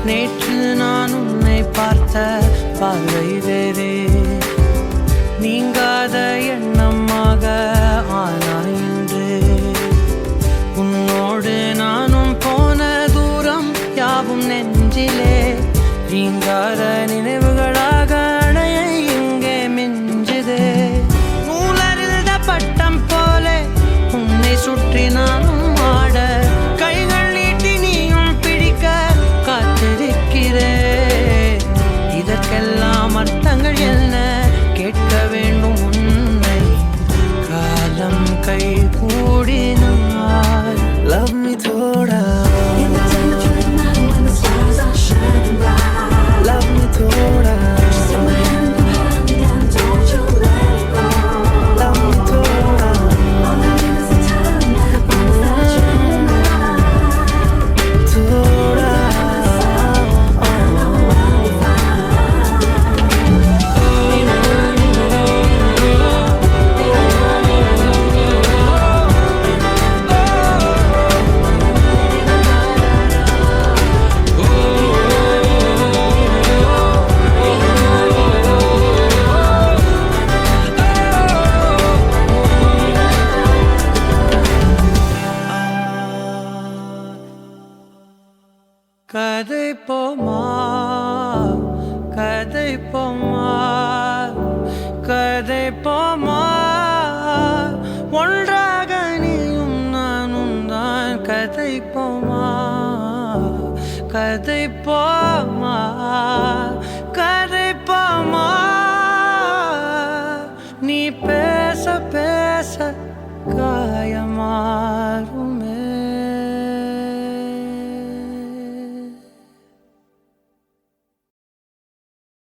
நேற்று நான் உன்னை பார்த்த பார்வை வேறே, நீங்காத எண்ணமாக ஆனாய் என்று. உன்னோடு நானும் போன தூரம் யாவும் நெஞ்சிலே நீங்காத நினைவுகளாக அணைய இங்கே மிஞ்சுதே. நூலறிந்த பட்டம் போல உன்னை சுற்றி நானும் ஆட, கைகள் நீட்டி நீயும் பிடிக்க காத்திருக்கிறேன். இதற்கெல்லாம் அர்த்தங்கள் என்ன கேட்க வேண்டும் உன்னை. காலம் கை கூடினார். Love me thoda, love me thoda, love me thoda. கதை போமா, கதை போமா, கதை போமா, ஒன்றாக நீயும் நானும் தான். கதை போமா, கதை போமா, கதை போமா. நீ பேச பேச காயமா